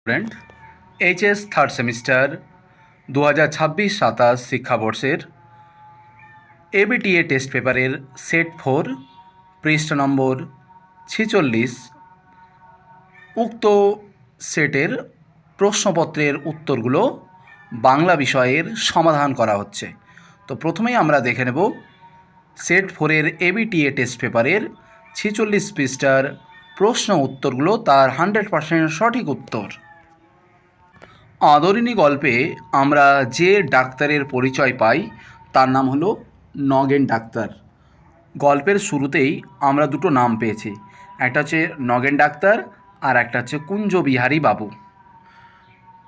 Student HS third semester 2026-27 শিক্ষাবর্ষের ABTA test পেপারের set 4 পৃষ্ঠা নম্বর 46 উক্ত সেটের প্রশ্নপত্রের উত্তরগুলো বাংলা বিষয়ের সমাধান করা হচ্ছে। তো প্রথমেই আমরা দেখে নেব সেট 4-এর এবিটিএ টেস্ট পেপারের 46 পৃষ্ঠার প্রশ্ন উত্তরগুলো, তার 100% সঠিক উত্তর। আদরিণী গল্পে আমরা যে ডাক্তারের পরিচয় পাই তার নাম হলো নগেন ডাক্তার। গল্পের শুরুতেই আমরা দুটো নাম পেয়েছি, একটা হচ্ছে নগেন ডাক্তার আর একটা হচ্ছে কুঞ্জবিহারী বাবু।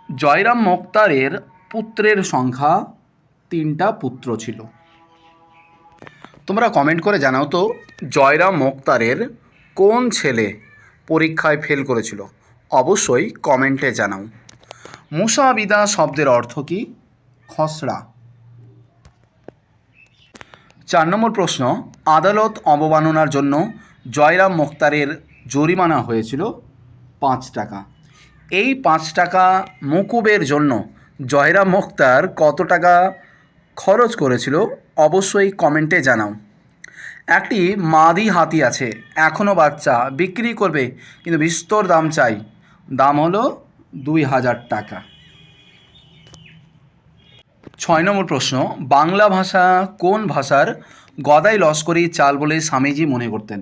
জয়রাম মোক্তারের পুত্রের সংখ্যা 3টা পুত্র ছিল। তোমরা কমেন্ট করে জানাও তো জয়রাম মোক্তারের কোন ছেলে পরীক্ষায় ফেল করেছিল, অবশ্যই কমেন্টে জানাও। মুসাবিদা শব্দের অর্থ কী? খসড়া। 4 নম্বর প্রশ্ন, আদালত অবমাননার জন্য জয়রাম মোক্তারের জরিমানা হয়েছিল 5 টাকা। এই 5 টাকা মকুবের জন্য জয়রাম মোক্তার কত টাকা খরচ করেছিল, অবশ্যই কমেন্টে জানাও। একটি মাদি হাতি আছে, এখনও বাচ্চা, বিক্রি করবে কিন্তু বিস্তর দাম চাই, দাম হলো 2000 টাকা। 6 নম্বর প্রশ্ন, বাংলা ভাষা কোন ভাষার গদাই লস্করি চাল বলে স্বামীজি মনে করতেন?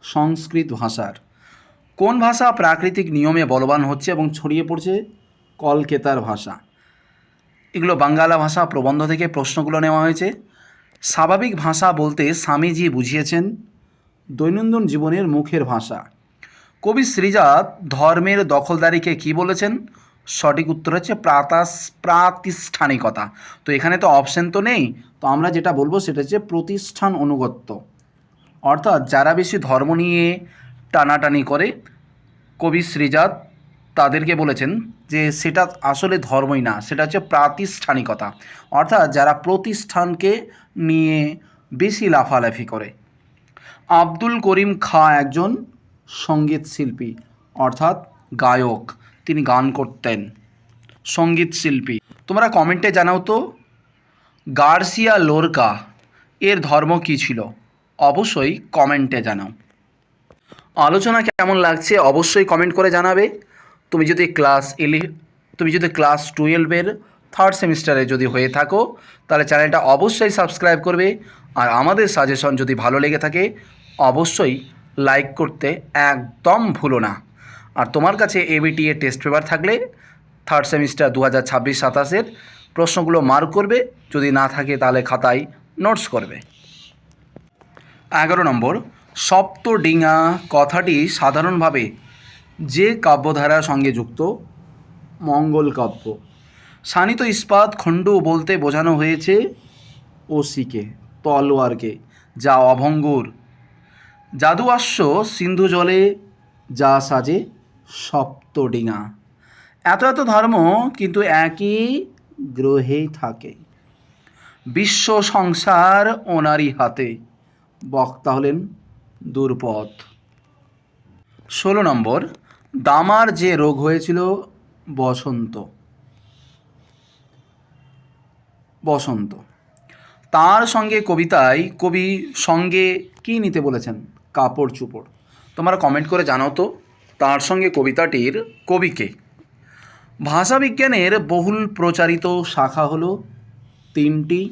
সংস্কৃত ভাষার। কোন ভাষা প্রাকৃতিক নিয়মে বলবান হচ্ছে এবং ছড়িয়ে পড়ছে? কলকেতার ভাষা। এগুলো বাঙ্গালা ভাষা প্রবন্ধ থেকে প্রশ্নগুলো নেওয়া হয়েছে। স্বাভাবিক ভাষা বলতে স্বামীজি বুঝিয়েছেন দৈনন্দিন জীবনের মুখের ভাষা। কবি শ্রীজাত ধর্মের দখলদারিকে কি বলেছেন? সঠিক উত্তর হচ্ছে প্রাতিষ্ঠানিকতা। তো এখানে তো অপশন তো নেই, তো আমরা যেটা বলবো সেটা হচ্ছে প্রতিষ্ঠান অনুগত্য, অর্থাৎ যারা বেশি ধর্ম নিয়ে টানাটানি করে কবি শ্রীজাত তাদেরকে বলেছেন যে সেটা আসলে ধর্মই না, সেটা হচ্ছে প্রাতিষ্ঠানিকতা, অর্থাৎ যারা প্রতিষ্ঠানকে নিয়ে বেশি লাফালাফি করে। আব্দুল করিম খাঁ একজন সঙ্গীত শিল্পী, অর্থাৎ গায়ক, তিনি গান করতেন, সঙ্গীত শিল্পী। তোমরা কমেন্টে জানাও তো গার্সিয়া লোরকা এর ধর্ম কী ছিল, অবশ্যই কমেন্টে জানাও। আলোচনা কেমন লাগছে অবশ্যই কমেন্ট করে জানাবে। তুমি যদি ক্লাস 12-এর থার্ড সেমিস্টারে যদি হয়ে থাকো তাহলে চ্যানেলটা অবশ্যই সাবস্ক্রাইব করবে, আর আমাদের সাজেশন যদি ভালো লেগে থাকে অবশ্যই লাইক করতে একদম ভুলো না। আর তোমার কাছে এবিটিএ টেস্ট পেপার থাকলে থার্ড সেমিস্টার 2026-27-এর প্রশ্নগুলো মার্ক করবে, যদি না থাকে তাহলে খাতায় নোটস করবে। 11 নম্বর, সপ্তডিঙা কথাটি সাধারণভাবে যে কাব্যধারার সঙ্গে যুক্ত? মঙ্গল কাব্য। শানিত ইস্পাত খণ্ড বলতে বোঝানো হয়েছে ওসিকে, তলোয়ারকে, যা অভঙ্গুর। জাদুয়াস্য সিন্ধু জলে যা সাজে সপ্তডিঙা। এত এত ধর্ম কিন্তু একই গ্রহেই থাকে। বিশ্ব সংসার ওনারই হাতে, বক্তা হলেন দুর্পদ। 16 নম্বর, দামার যে রোগ হয়েছিল বসন্ত। তার সঙ্গে কবিতায় কবি সঙ্গে কি নিতে বলেছেন? কাপড় চোপড়। তোমরা কমেন্ট করে জানাও তো তার সঙ্গে কবিতাটির কবিকে। ভাষাবিজ্ঞানের বহুল প্রচারিত শাখা হলো 3টি।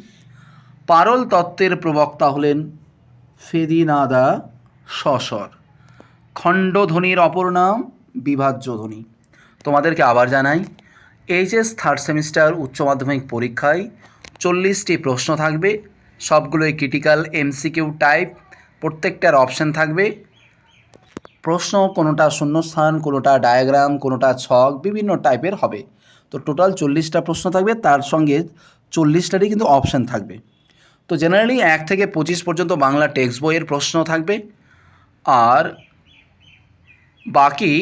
পারল তত্ত্বের প্রবক্তা হলেন ফেদিনাদা সসর। খণ্ডধ্বনির অপর নাম বিভাজ্য ধ্বনি। তোমাদেরকে আবার জানাই, এইচএস থার্ড সেমিস্টার উচ্চ মাধ্যমিক পরীক্ষায় 40টি প্রশ্ন থাকবে, সবগুলোই ক্রিটিক্যাল এমসিকিউ টাইপ, প্রত্যেকটার অপশান থাকবে। প্রশ্ন কোনোটা শূন্যস্থান, কোনোটা ডায়াগ্রাম, কোনোটা ছক, বিভিন্ন টাইপের হবে। তো টোটাল 40টা প্রশ্ন থাকবে, তার সঙ্গে 40টারই কিন্তু অপশান থাকবে। তো জেনারেলি 1 থেকে 25 পর্যন্ত বাংলা টেক্সট বইয়ের প্রশ্ন থাকবে, আর বাকি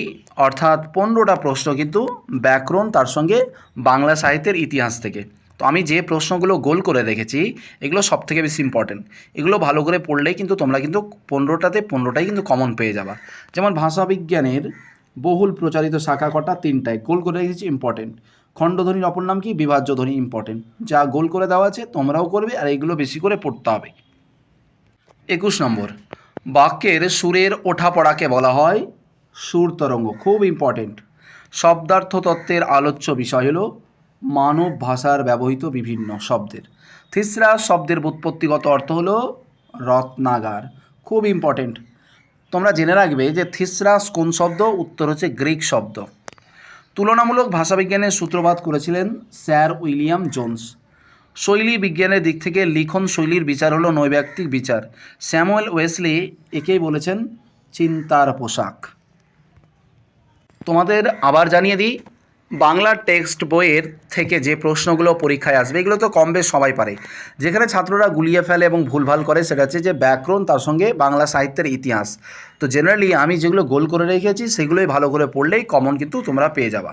অর্থাৎ 15টা প্রশ্ন কিন্তু ব্যাকরণ, তার সঙ্গে বাংলা সাহিত্যের ইতিহাস থেকে। তো আমি যে প্রশ্নগুলো গোল করে রেখেছি এগুলো সব থেকে বেশি ইম্পর্টেন্ট, এগুলো ভালো করে পড়লেই কিন্তু তোমরা কিন্তু 15টাতে 15টাই কিন্তু কমন পেয়ে যাবা। যেমন ভাষাবিজ্ঞানের বহুল প্রচারিত শাখা কটা? তিনটায়। গোল করে রেখেছি, ইম্পর্টেন্ট। খণ্ডধ্বনির অপর নাম কি? বিভাজ্য ধ্বনি, ইম্পর্টেন্ট। যা গোল করে দেওয়া আছে তোমরাও করবে, আর এইগুলো বেশি করে পড়তে হবে। 21 নম্বর, বাক্যের সুরের ওঠাপড়াকে বলা হয় সুর তরঙ্গ, খুব ইম্পর্টেন্ট। শব্দার্থ তত্ত্বের আলোচ্য বিষয় হলো মানব ভাষার ব্যবহৃত বিভিন্ন শব্দের। থিসরাস শব্দের ব্যুৎপত্তিগত অর্থ হলো রত্নাগার, খুব ইম্পর্টেন্ট। তোমরা জেনে রাখবে যে থিসরাস কোন শব্দ? উত্তর হচ্ছে গ্রিক শব্দ। তুলনামূলক ভাষাবিজ্ঞানের সূত্রপাত করেছিলেন স্যার উইলিয়াম জোন্স। শৈলী বিজ্ঞানের দিক থেকে লিখন শৈলীর বিচার হলো নৈব্যক্তিক বিচার। স্যামুয়েল ওয়েসলি একেই বলেছেন চিন্তার পোশাক। তোমাদের আবার জানিয়ে দিই, বাংলা টেক্সট বইয়ের থেকে যে প্রশ্নগুলো পরীক্ষায় আসবে এগুলো তো কম বেশ সবাই পারে। যেখানে ছাত্ররা গুলিয়ে ফেলে এবং ভুলভাল করে সেটা হচ্ছে যে ব্যাকরণ, তার সঙ্গে বাংলা সাহিত্যের ইতিহাস। তো জেনারেলি আমি যেগুলো গোল করে রেখেছি সেগুলোই ভালো করে পড়লেই কমন কিন্তু তোমরা পেয়ে যাবা।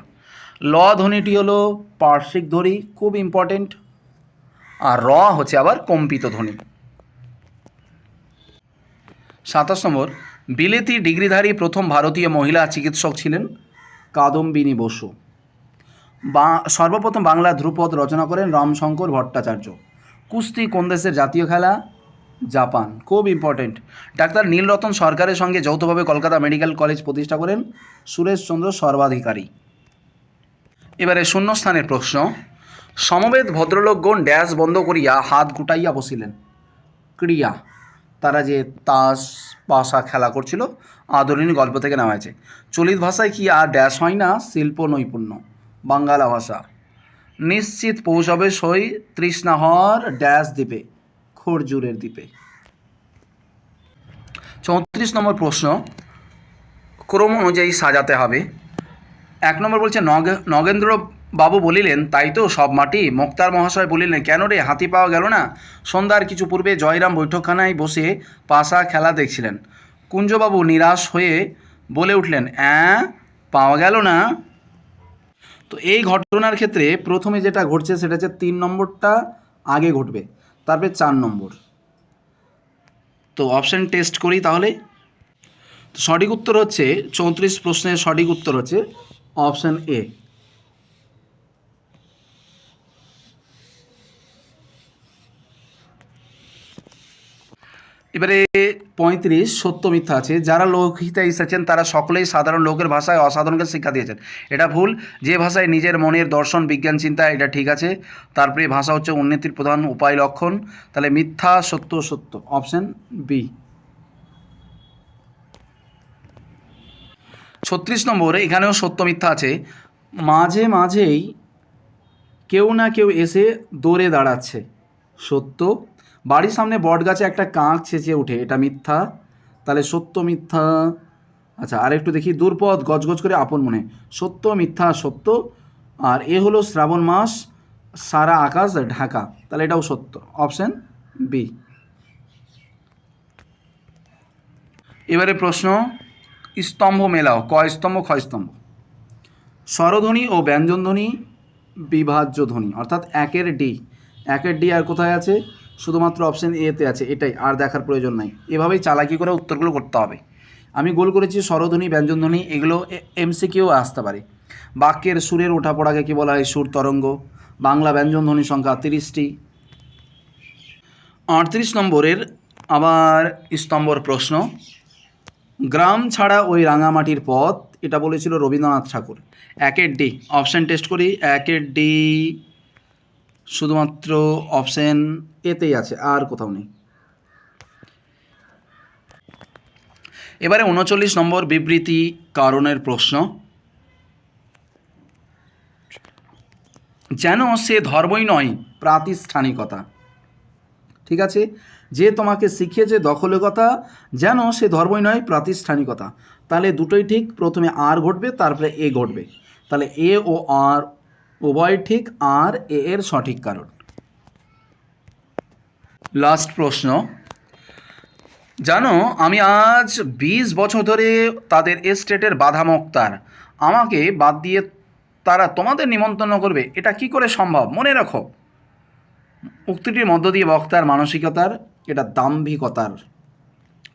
ল ধ্বনিটি হলো পার্শ্বিক ধ্বনি, খুব ইম্পর্টেন্ট। আর র হচ্ছে আবার কম্পিত ধ্বনি। 27 নম্বর, বিলেতি ডিগ্রিধারী প্রথম ভারতীয় মহিলা চিকিৎসক ছিলেন কাদম্বিনী বসু। সর্বপ্রথম বাংলা ধ্রুপদ রচনা করেন রামশঙ্কর ভট্টাচার্য। কুস্তি কোন দেশের জাতীয় খেলা? জাপান, খুব ইম্পর্টেন্ট। ডাক্তার নীলরতন সরকারের সঙ্গে যৌথভাবে কলকাতা মেডিকেল কলেজ প্রতিষ্ঠা করেন সুরেশচন্দ্র সর্বাধিকারী। এবারে শূন্যস্থানের প্রশ্ন, সমবেত ভদ্রলোকগণ ড্যাশ বন্ধ করিয়া হাত গুটাইয়া বসিলেন। ক্রিয়া, তারা যে তাস পাশা খেলা করছিল, আদরিণী গল্প থেকে নেওয়া হয়েছে। চলিত ভাষায় কি আর ড্যাশ হয় না? শিল্প নৈপুণ্য, বাঙ্গালা ভাষা। নিশ্চিত পৌঁছবে সই তৃষ্ণাহর ড্যাশ দ্বীপে, খরজুরের দ্বীপে। 34 নম্বর প্রশ্ন, ক্রম অনুযায়ী সাজাতে হবে। 1 নম্বর বলছে নগেন্দ্র বাবু বলিলেন, তাই তো সব মাটি। মোক্তার মহাশয় বলিলেন, কেন রে, হাতি পাওয়া গেল না? সন্ধ্যার কিছু পূর্বে জয়রাম বৈঠকখানায় বসে পাশা খেলা দেখছিলেন। কুঞ্জবাবু নিরাশ হয়ে বলে উঠলেন, পাওয়া গেল না? তো এই ঘটনার ক্ষেত্রে প্রথমে যেটা ঘটছে সেটা হচ্ছে 3 নম্বরটা আগে ঘটবে, তারপরে 4 নম্বর। তো অপশান টেস্ট করি তাহলে। তো সঠিক উত্তর হচ্ছে 34 প্রশ্নের সঠিক উত্তর হচ্ছে অপশান এ। এবারে 35 সত্য মিথ্যা আছে। যারা লোকহিতে এসেছেন তারা সকলেই সাধারণ লোকের ভাষায় অসাধারণকে শিক্ষা দিয়েছেন। এটা ভুল। যে ভাষায় নিজের মনের দর্শন বিজ্ঞান চিন্তা, এটা ঠিক আছে। তারপরে ভাষা হচ্ছে উন্নতির প্রধান উপায় লক্ষণ। তাহলে মিথ্যা সত্য সত্য, অপশান বি। 36 নম্বরে এখানেও সত্য মিথ্যা আছে। মাঝে মাঝেই কেউ না কেউ এসে দৌড়ে দাঁড়াচ্ছে, সত্য। বাড়ির সামনে বট গাছে একটা কাক চেঁচিয়ে ওঠে, এটা মিথ্যা। তাহলে সত্য মিথ্যা। আচ্ছা, আর একটু দেখি, দূরপথ গজগজ করে আপন মনে, সত্য মিথ্যা সত্য। আর এ হলো শ্রাবণ মাস, সারা আকাশ ঢাকা, তাহলে এটাও সত্য, অপশান বি। এবারে প্রশ্ন, স্তম্ভ মেলাও, ক স্তম্ভ খ স্তম্ভ। স্বরধ্বনি ও ব্যঞ্জনধ্বনি বিভাজ্য ধ্বনি, অর্থাৎ 1-এর ডি। 1-এর ডি আর কোথায় আছে? শুধুমাত্র অপশান এতে আছে, এটাই, আর দেখার প্রয়োজন নাই। এভাবেই চালাকি করে উত্তরগুলো করতে হবে। আমি গোল করেছি স্বরধ্বনি ব্যঞ্জনধ্বনি, এগুলো এমসিকিউ আসতে পারে। বাক্যের সুরের ওঠাপড়াকে কী বলা হয়? সুর তরঙ্গ। বাংলা ব্যঞ্জনধ্বনি সংখ্যা 30টি। 38 নম্বরের আবার স্তম্ভর প্রশ্ন, গ্রাম ছাড়া ওই রাঙামাটির পথ, এটা বলেছিল রবীন্দ্রনাথ ঠাকুর। 1-এর ডি, অপশান টেস্ট করি। 1-এর ডি শুধুমাত্র অপশান এতেই আছে, আর কোথাও নেই। এবারে 39 নম্বর বিবৃতি কারণের প্রশ্ন, যেন সে ধর্মই নয় প্রাতিষ্ঠানিকতা। ঠিক আছে, যে তোমাকে শিখিয়েছে দখলের কথা, যেন সে ধর্মই নয় প্রাতিষ্ঠানিকতা। তাহলে দুটোই ঠিক, প্রথমে আর ঘটবে তারপরে এ ঘটবে। তাহলে এ ও আর উভয় ঠিক, আর এ এর সঠিক কারণ। লাস্ট প্রশ্ন, জানো আমি আজ 20 বছর ধরে তাদের এস্টেটের বাধা মোক্তার, আমাকে বাদ দিয়ে তারা তোমাদের নিমন্ত্রণ করবে, এটা কি করে সম্ভব? মনে রাখো, উক্তিটির মধ্য দিয়ে বক্তার মানসিকতার, এটা দাম্ভিকতার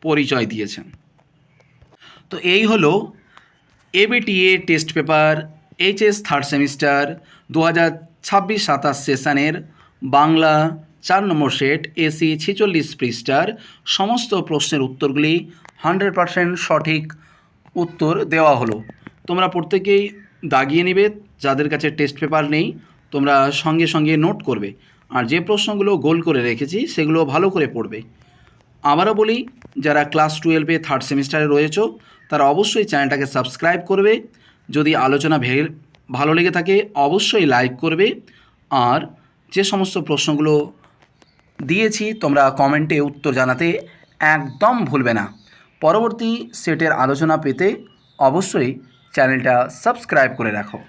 পরিচয় দিয়েছেন। তো এই হলো ABTA test paper HS third semester 2026-27 সেশনের বাংলা 4 নম্বর সেট এসি 46 পৃষ্ঠার সমস্ত প্রশ্নের উত্তরগুলি 100% সঠিক উত্তর দেওয়া হলো। তোমরা প্রত্যেকেই দাগিয়ে নেবে, যাদের কাছে টেস্ট পেপার নেই তোমরা সঙ্গে সঙ্গে নোট করবে, আর যে প্রশ্নগুলো গোল করে রেখেছি সেগুলো ভালো করে পড়বে। আবারও বলি, যারা ক্লাস 12-এ থার্ড সেমিস্টারে রয়েছো তারা অবশ্যই চ্যানেলটাকে সাবস্ক্রাইব করবে। যদি আলোচনা ভালো লেগে থাকে অবশ্যই লাইক করবে, আর যে সমস্ত প্রশ্নগুলো দিয়েছি তোমরা কমেন্টে উত্তর জানাতে একদম ভুলবে না। পরবর্তী সেটের আলোচনা পেতে অবশ্যই চ্যানেলটা সাবস্ক্রাইব করে রাখো।